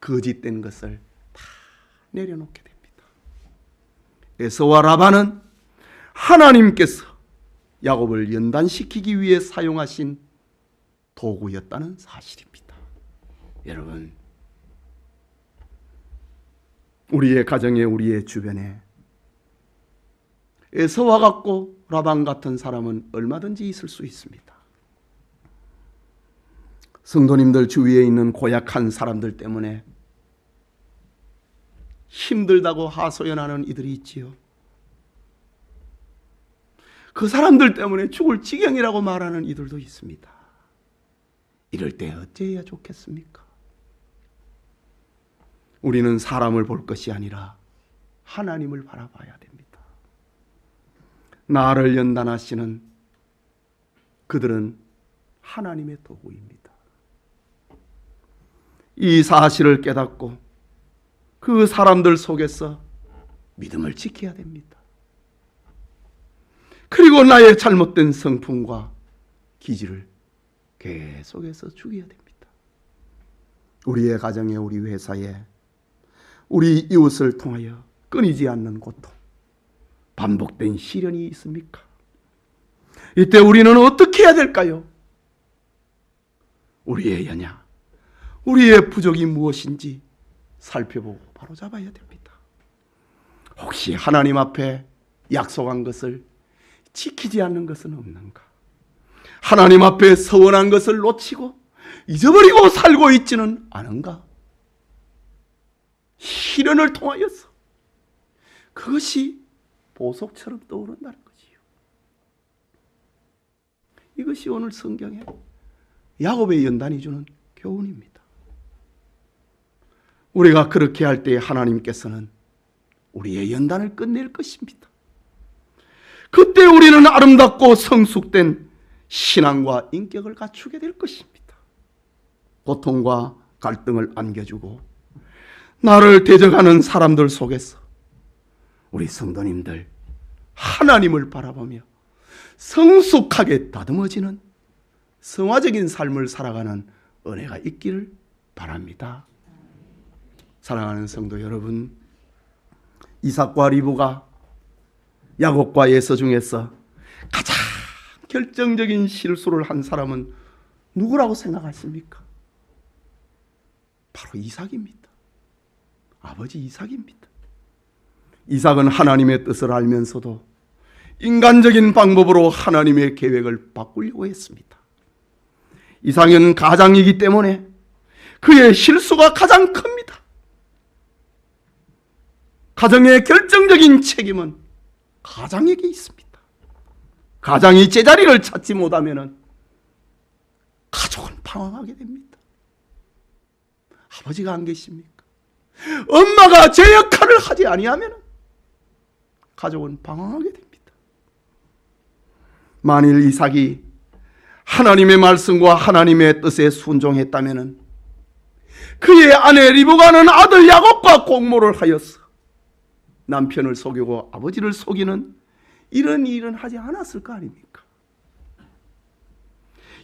거짓된 것을 다 내려놓게 됩니다. 에서와 라반은 하나님께서 야곱을 연단시키기 위해 사용하신 도구였다는 사실입니다. 여러분, 우리의 가정에 우리의 주변에 에서와 같고 라반 같은 사람은 얼마든지 있을 수 있습니다. 성도님들 주위에 있는 고약한 사람들 때문에 힘들다고 하소연하는 이들이 있지요. 그 사람들 때문에 죽을 지경이라고 말하는 이들도 있습니다. 이럴 때 어찌해야 좋겠습니까? 우리는 사람을 볼 것이 아니라 하나님을 바라봐야 됩니다. 나를 연단하시는 그들은 하나님의 도구입니다. 이 사실을 깨닫고 그 사람들 속에서 믿음을 지켜야 됩니다. 그리고 나의 잘못된 성품과 기질을 계속해서 죽여야 됩니다. 우리의 가정에, 우리 회사에, 우리 이웃을 통하여 끊이지 않는 고통, 반복된 시련이 있습니까? 이때 우리는 어떻게 해야 될까요? 우리의 연약, 우리의 부족이 무엇인지 살펴보고 바로잡아야 됩니다. 혹시 하나님 앞에 약속한 것을 지키지 않는 것은 없는가? 하나님 앞에 서원한 것을 놓치고 잊어버리고 살고 있지는 않은가? 시련을 통하여서 그것이 보석처럼 떠오른다는 것이요. 이것이 오늘 성경에 야곱의 연단이 주는 교훈입니다. 우리가 그렇게 할 때 하나님께서는 우리의 연단을 끝낼 것입니다. 그때 우리는 아름답고 성숙된 신앙과 인격을 갖추게 될 것입니다. 고통과 갈등을 안겨주고 나를 대적하는 사람들 속에서 우리 성도님들 하나님을 바라보며 성숙하게 다듬어지는 성화적인 삶을 살아가는 은혜가 있기를 바랍니다. 사랑하는 성도 여러분, 이삭과 리브가 야곱과 에서 중에서 가장 결정적인 실수를 한 사람은 누구라고 생각하십니까? 바로 이삭입니다. 아버지 이삭입니다. 이삭은 하나님의 뜻을 알면서도 인간적인 방법으로 하나님의 계획을 바꾸려고 했습니다. 이삭은 가장이기 때문에 그의 실수가 가장 큽니다. 가정의 결정적인 책임은 가장에게 있습니다. 가장이 제자리를 찾지 못하면 가족은 방황하게 됩니다. 아버지가 안 계십니까? 엄마가 제 역할을 하지 아니하면 가족은 방황하게 됩니다. 만일 이삭이 하나님의 말씀과 하나님의 뜻에 순종했다면 그의 아내 리브가는 아들 야곱과 공모를 하였어 남편을 속이고 아버지를 속이는 이런 일은 하지 않았을 거 아닙니까?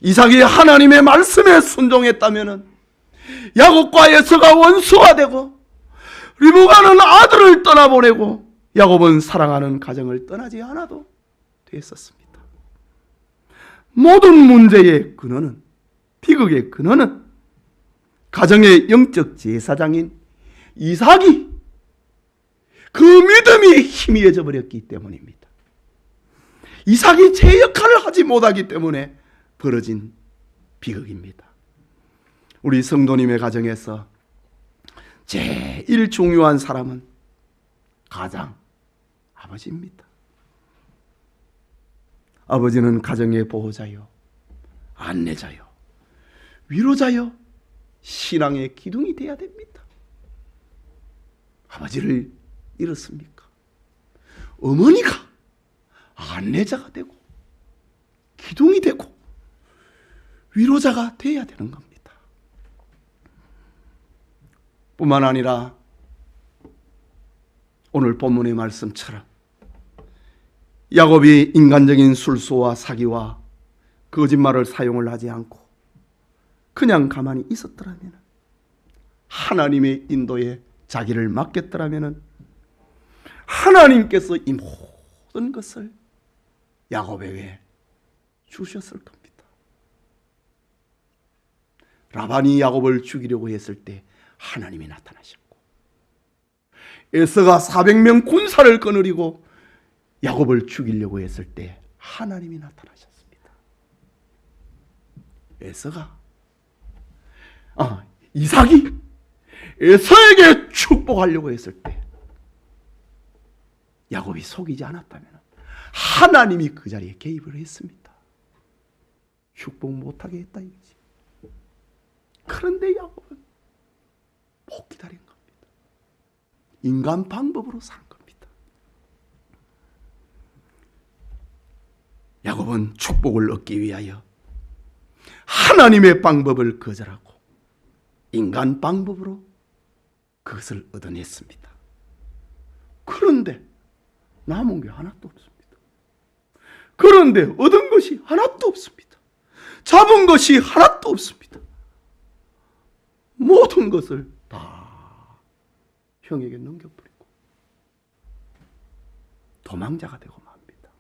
이삭이 하나님의 말씀에 순종했다면 야곱과 에서가 원수가 되고 리브가는 아들을 떠나보내고 야곱은 사랑하는 가정을 떠나지 않아도 됐었습니다. 모든 문제의 근원은, 비극의 근원은 가정의 영적 제사장인 이삭이 그 믿음이 희미해져 버렸기 때문입니다. 이삭이 제 역할을 하지 못하기 때문에 벌어진 비극입니다. 우리 성도님의 가정에서 제일 중요한 사람은 가장 아버지입니다. 아버지는 가정의 보호자요, 안내자요, 위로자요, 신앙의 기둥이 되어야 됩니다. 아버지를 잃었습니까? 어머니가 안내자가 되고 기둥이 되고 위로자가 되어야 되는 겁니다. 뿐만 아니라 오늘 본문의 말씀처럼 야곱이 인간적인 술수와 사기와 거짓말을 사용을 하지 않고 그냥 가만히 있었더라면, 하나님의 인도에 자기를 맡겼더라면 하나님께서 이 모든 것을 야곱에게 주셨을 겁니다. 라반이 야곱을 죽이려고 했을 때 하나님이 나타나셨고, 에서가 400명 군사를 거느리고 야곱을 죽이려고 했을 때 하나님이 나타나셨습니다. 이삭이 에서에게 축복하려고 했을 때 야곱이 속이지 않았다면 하나님이 그 자리에 개입을 했습니다. 축복 못하게 했다 이거지. 그런데 야곱은 못 기다린 겁니다. 인간 방법으로 산 겁니다. 야곱은 축복을 얻기 위하여 하나님의 방법을 거절하고 인간 방법으로 그것을 얻어냈습니다. 그런데 남은 게 하나도 없습니다. 그런데 얻은 것이 하나도 없습니다. 잡은 것이 하나도 없습니다. 모든 것을 다 형에게 넘겨버리고 도망자가 되고 맙니다.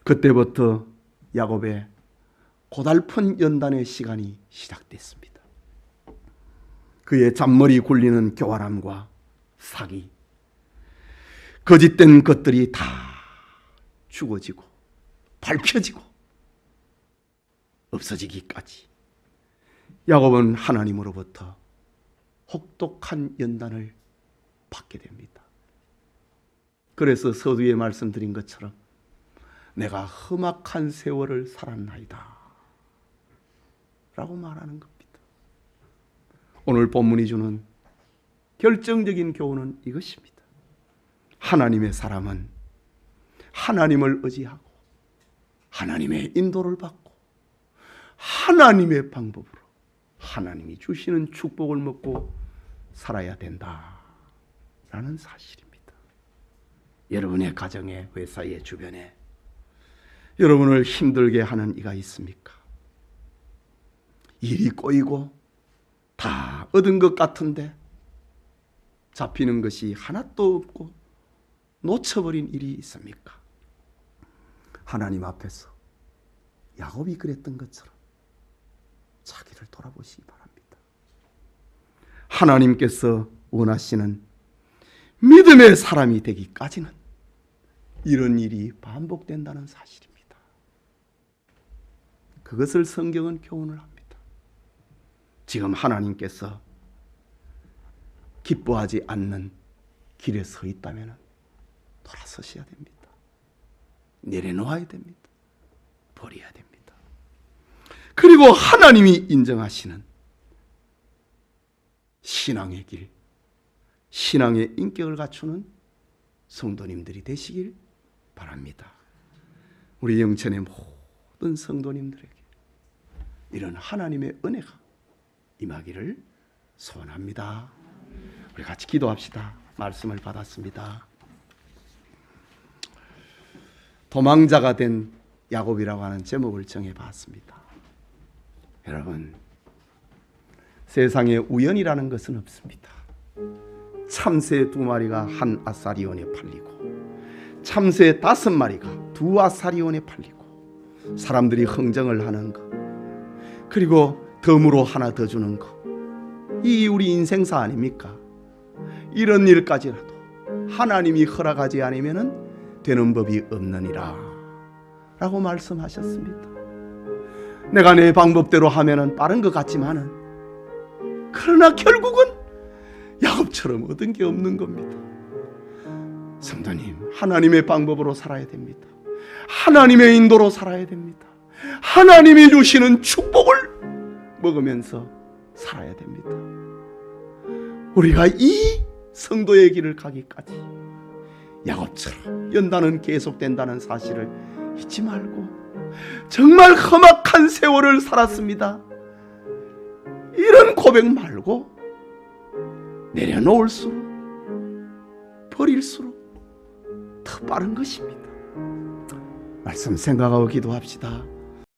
그때부터 야곱의 고달픈 연단의 시간이 시작됐습니다. 그의 잔머리 굴리는 교활함과 사기, 거짓된 것들이 다 죽어지고 밝혀지고 없어지기까지 야곱은 하나님으로부터 혹독한 연단을 받게 됩니다. 그래서 서두에 말씀드린 것처럼 내가 험악한 세월을 살았나이다 라고 말하는 겁니다. 오늘 본문이 주는 결정적인 교훈은 이것입니다. 하나님의 사람은 하나님을 의지하고 하나님의 인도를 받고 하나님의 방법으로 하나님이 주시는 축복을 먹고 살아야 된다라는 사실입니다. 여러분의 가정에, 회사에, 주변에 여러분을 힘들게 하는 이가 있습니까? 일이 꼬이고 다 얻은 것 같은데 잡히는 것이 하나도 없고 놓쳐버린 일이 있습니까? 하나님 앞에서 야곱이 그랬던 것처럼 자기를 돌아보시기 바랍니다. 하나님께서 원하시는 믿음의 사람이 되기까지는 이런 일이 반복된다는 사실입니다. 그것을 성경은 교훈을 합니다. 지금 하나님께서 기뻐하지 않는 길에 서 있다면 돌아서셔야 됩니다. 내려놓아야 됩니다. 버려야 됩니다. 그리고 하나님이 인정하시는 신앙의 길, 신앙의 인격을 갖추는 성도님들이 되시길 바랍니다. 우리 영천의 모든 성도님들에게 이런 하나님의 은혜가 임하기를 소원합니다. 우리 같이 기도합시다. 말씀을 받았습니다. 도망자가 된 야곱이라고 하는 제목을 정해봤습니다. 여러분, 세상에 우연이라는 것은 없습니다. 참새 2마리가 한 아사리온에 팔리고 참새 5마리가 2 아사리온에 팔리고 사람들이 흥정을 하는 것, 그리고 덤으로 하나 더 주는 것, 이 우리 인생사 아닙니까? 이런 일까지라도 하나님이 허락하지 않으면 되는 법이 없느니라 라고 말씀하셨습니다. 내가 내 방법대로 하면 빠른 것 같지만은 그러나 결국은 야곱처럼 얻은 게 없는 겁니다. 성도님, 하나님의 방법으로 살아야 됩니다. 하나님의 인도로 살아야 됩니다. 하나님이 주시는 축복을 먹으면서 살아야 됩니다. 우리가 이 성도의 길을 가기까지 야곱처럼 연단은 계속된다는 사실을 잊지 말고 정말 험악한 세월을 살았습니다. 이런 고백 말고 내려놓을수록 버릴수록 더 빠른 것입니다. 말씀 생각하고 기도합시다.